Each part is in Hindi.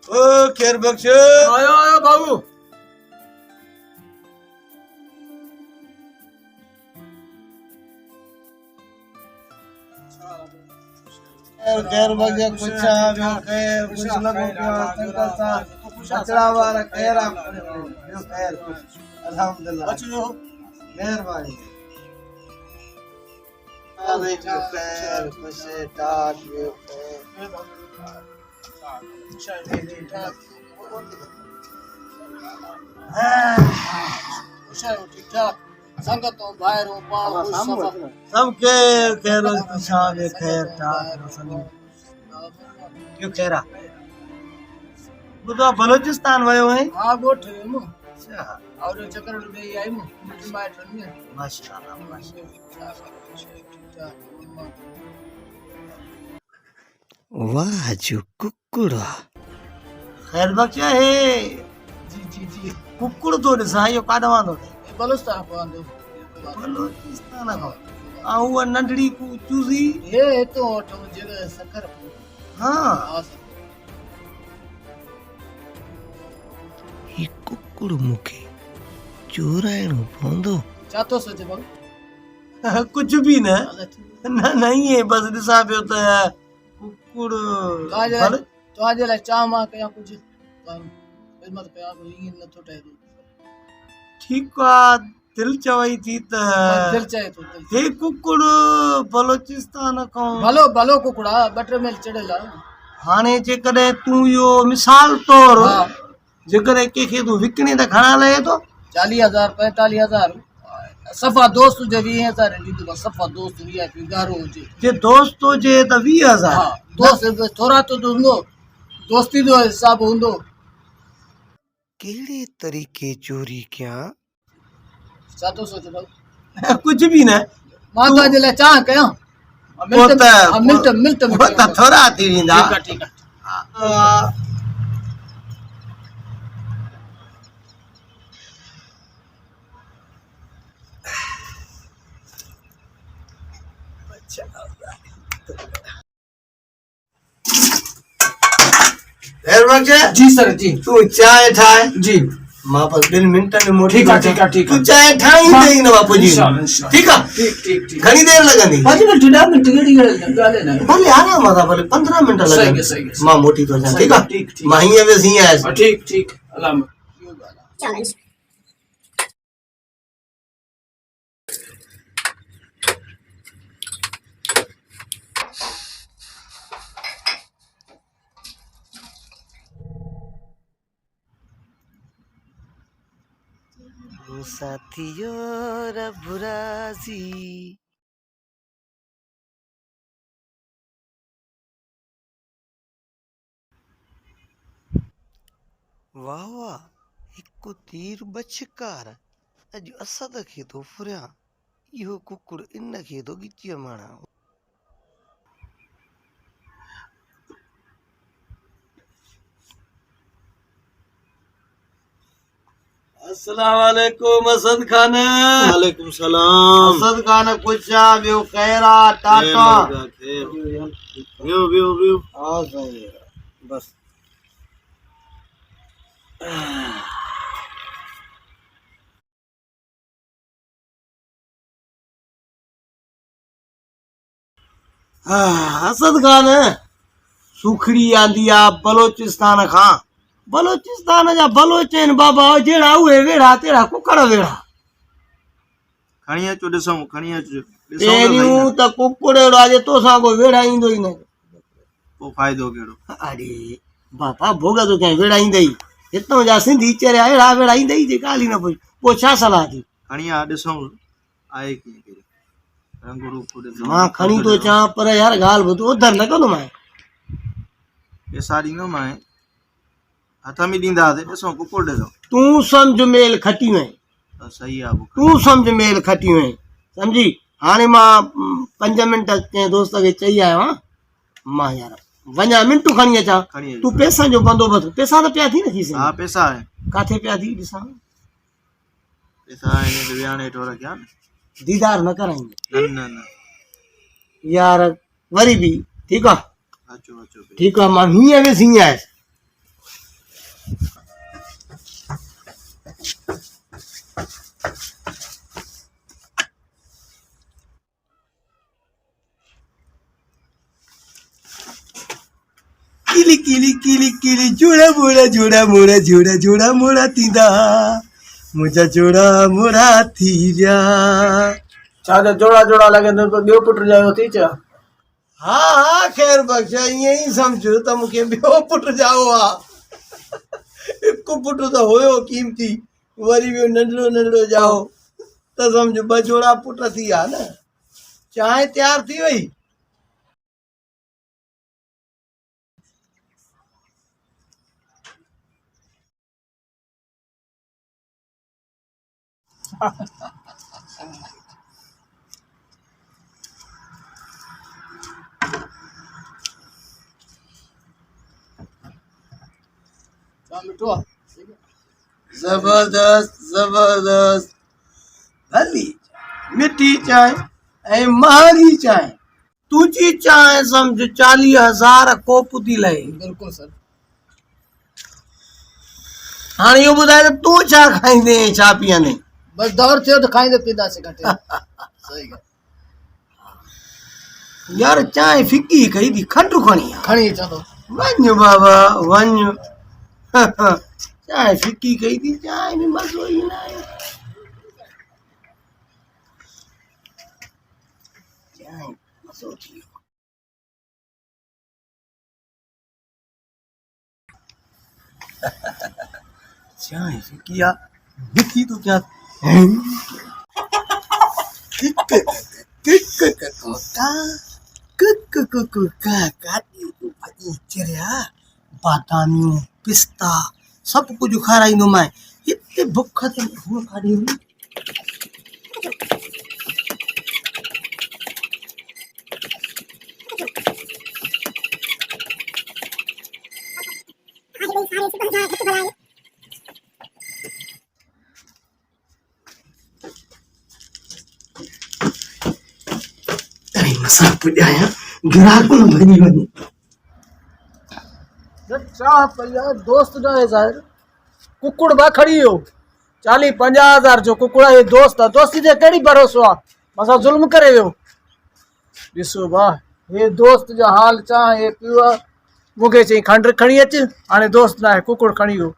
ओ खैर बख्श आयो आयो बाबू खैर बख्श कुछ आयो खैर कुछ लगो क्या तंका सा बचड़ा वाला खैर आप यो खैर अल्हम्दुलिल्लाह बचो मेहरबानी अरे जो खैर कुछ टाट यो खैर ठीक ठाक संगत तो बाहर हो पाओ सब खैर खैर कुछ आयो खैर टाट यो खैरा बुधा बलोचिस्तान वयो है हां गोठ मु अच्छा और चक्कर दे आई मु बाहर ने माशाल्लाह माशाल्लाह वाह जो कुकुड़ा खैर बख्श है जी जी जी कुकुड़ तो ॾिसां इहो काॾे वांदो बलुस्तान पवंदो बलोचिस्तान खां ऐं उहा नंढड़ी चूज़ी हे तो वठो जगह सखर हा ही कुकुड़ मूंखे चोराइणो पवंदो छा थो सोचे बाबू कुछ भी न न नहीं है बस ॾिसां पियो त कुकुड़ तो आज लाइ चाह मां कया कुछ खिदमत कया ईअं नथो ठहे ठीकु आहे दिलि चवई थी त दिल चाहे तो हे कुकुड़ बलोचिस्तान खां भलो भलो कुकड़ा बटर में चढ़ियल आहे हाणे जेकॾहिं तूं इहो मिसाल तौर हा जेकॾहिं कंहिंखे तूं विकिणे त घणा लहे थो 40,000 45,000 सफ़ा दोस्त हुजे 20,000 ॾींदो सफ़ा दोस्त वीआईपी गारो हुजे जे दोस्त हुजे त 20,000 हा दोस्त थोरा तो हूंदो दोस्ती जो हिसाब हूंदो कहिड़े तरीक़े चोरी कयां छा थो सोचे भाऊ कुछ भी न मां तो जे लाइ चाह कयां मिंट मिंट उहो त थोरा थी वेंदा ठीक आहे खैर बख्श जी सर जी तूं चांहि ठाहे जी मां बस 2 मिंटनि में मोटी ठीक आहे तूं चांहि ठाही ॾेई न बापू जी इंशाल्लाह ठीकु आहे ठीक घणी देर लॻंदी 5 मिंट 10 मिंट केड़ी ॻाल्हि न भले आराम सां भले 15 मिंट सही लॻंदी है, सही है। मां मोटी थो अचां ठीकु आहे ठीक मां हीअं बि हीअं आयुसि ठीक अलाम साथियो रबुराजी वाह वाह हिकु तीर बचकार अॼु असद खे थो फुरियां इहो कुकुड़ इन खे थो ॻिचीअ माणा अस्सलाम वालेकुम असद खान वालेकुम सलाम असद खान पुछा ॿियो खैरा टाटा वियो हा सही बस असद खान सुखड़ी आंदी आहे बलोचिस्तान खां बलोचिस्तान जा बलोच आहिनि बाबा जहिड़ा उहे वेड़ा तेड़ा कुकड़ वेड़ा खणी अचो ॾिसूं खणी अचो पहिरियों त कुकुड़ अहिड़ो आहे जे तोसां को वेड़ा ईंदो ई न पोइ फ़ाइदो कहिड़ो अरे बाबा भोग तो कंहिं वेड़ा ईंदई हितां जा सिंधी चरिया अहिड़ा वेड़ा ईंदई जे ॻाल्हि ई न पुछ पोइ छा सलाह थी खणी आ ॾिसूं आहे कीअं केरु रंग रूप ॾिसूं मां खणी थो अचां पर यार ॻाल्हि ॿुधो उधर न कंदोमांइ पैसा ॾींदोमांइ हथ में ॾींदासीं ॾिसूं कुकुड़ ॾिसूं तूं सम्झ मेल खटियूं आहिनि त सही आहे पोइ तूं सम्झ मेल खटियूं आहिनि सम्झी हाणे मां 5 मिंट कंहिं दोस्त खे चई आयो आहियां मां यार वञा मिंटू खणी अचां खणी अचो तूं पैसनि जो बंदोबस्तु पैसा त पिया थी न थी हा सघे पैसा आहे किथे पिया थी ॾिसां पैसा आहिनि विहाणे हेठि रखिया न दीदार न कराईंदे न यार वरी बि ठीकु आहे अचो ठीकु आहे मां हीअं वियुसि हीअं आयुसि किली किली किली किली जोड़ा मोड़ा तींदा मुझा जोड़ा मोड़ा थीरा। छा जोड़ा जोड़ा लगे तो ॿियो पुट जायो थी छा? हाँ हाँ खैर बख्शा ईअं ई सम्झो त मूंखे ॿियो पुट जाओ आहे। हिकु पुट त हुयो क़ीमती, वरी ॿियो नंढड़ो नंढड़ो जाओ त सम्झो ॿ जोड़ा पुट थी विया न। चांहि तयारु थी वई? मिठो आहे? जबरदस्त जबरदस्त। भली मिठी चांहि ऐं महांगी चांहि। तुंहिंजी चांहि सम्झ 40,000 कोप थी लहे। बिल्कुलु सर। हाणे इहो ॿुधाए त तूं छा खाईंदे छा पीअंदे? बस दौर थियो त खाईंदे पीअंदासीं गॾु। सही ॻाल्हि। यार चांहि फिकी कई थी, खंडु खणी आ। खणी अचां थो। वञ बाबा वञ। चांहि फिकी कई थी, चांहि में मज़ो ई न आहे। चांहि मज़ो थी वियो। चांहि फिकी आहे, मिठी तो क्या बादामियूं पिस्ता सभु कुझु खाराईंदो मां। हिते बुख ते हुअ काॾे हुई। मसां पुॼाया ग्राहक न भॼी वञे। चाह पई आहे दोस्त न आहे ज़ाहिर। कुकुड़ बि खड़ी वियो 40-50 जो कुकुड़ आहे। दोस्त आहे, दोस्ती ते कहिड़ी भरोसो आहे? मसां ज़ुल्म करे वियो। ॾिसो भाउ हे दोस्त जो हाल चाह हे पियो आहे। मूंखे चई खंडु खणी अच, हाणे दोस्त न आहे कुकुड़ खणी वियो।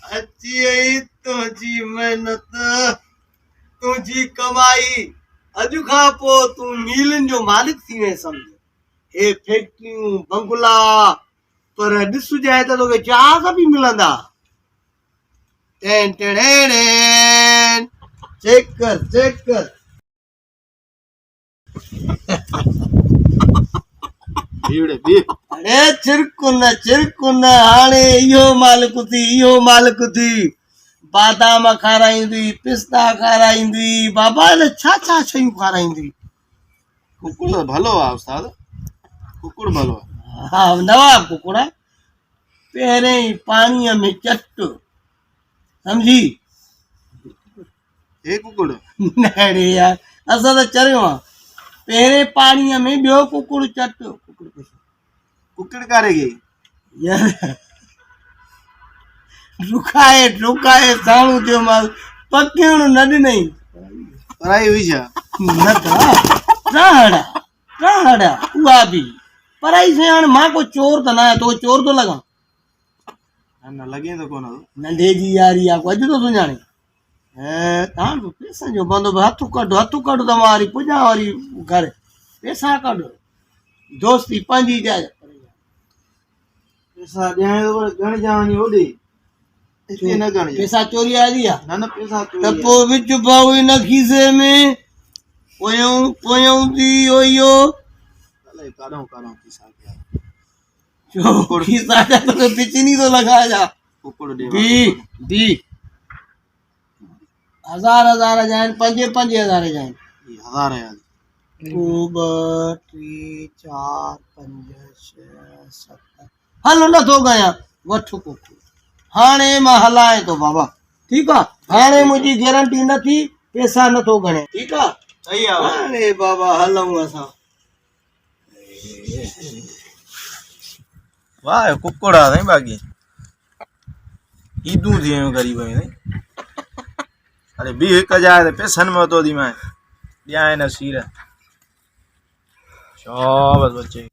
अची वई तुंहिंजी महिनत, तुंहिंजी कमाई। अॼु खां पोइ तूं मीलनि जो मालिक थी वएं सम्झ। हे फैक्ट्रियूं बंगला, पर ॾिसजांइ त तोखे जहाज बि मिलंदा। चेक कर चेक कर। अरे चिरकुन हाणे इहो मालिक थी। बादाम खाराईंदी, पिस्ता खाराईंदी, बाबा ने छा छा शयूं खाराईंदी। कुकुड़ भलो आहे उस्ताद, कुकुड़ भलो आहे। हा नवाब कुकुड़ आहे। पहिरें ई पाणीअ में चट सम्झी। हे कुकुड़ न रे यार असां त चरियो आहे। पहिरें पाणीअ में ॿियो कुकुड़ चट। कुकड़ कारे गई यार रुखाए साणू थियो मां पकियण न ॾिनई। पढ़ाई हुई छा? न रहड़ा उहा बि पढ़ाई से। हाणे मां को चोर त न आहियां, तो चोर तो लॻां? न लॻे तो कोन। नंढे जी यारी आहे, अॼु तो सुञाणे। तव्हां पैसनि जो बंदोबस्तु हथु कढो त मां वरी पुॼां वरी घर। पैसा कढो, दोस्ती पंहिंजी जाइ। पैसा ॾियण जो गण जावनी ओॾे हिते न गण। पैसा चोरी आली आहे न पैसा त पोइ विच भाऊ हिन खीसे में पोयूं थी इहो काॾों पैसा खीसा जा तोखे पिचनी थो लॻाए जा। कुकुड़ ॾे बी हजार हजार जाइन 5,000 जाइन ये 1000 है यार 2 ॿ 3 4 5 6 7 हलो नथो गया वठ कुकुड़ हाणे मां हलाए तो बाबा ठीक आ हाणे मुझी गारंटी नथी पैसा नथो गणे ठीक आ सही है हाणे बाबा हलऊं असां वाह कुकुड़ा नहीं बाकी ईदू थी गरीब नहीं अरे भी एक जाए पैसन में तो दी मैं दिया है ना सीर शाबाश बच्चे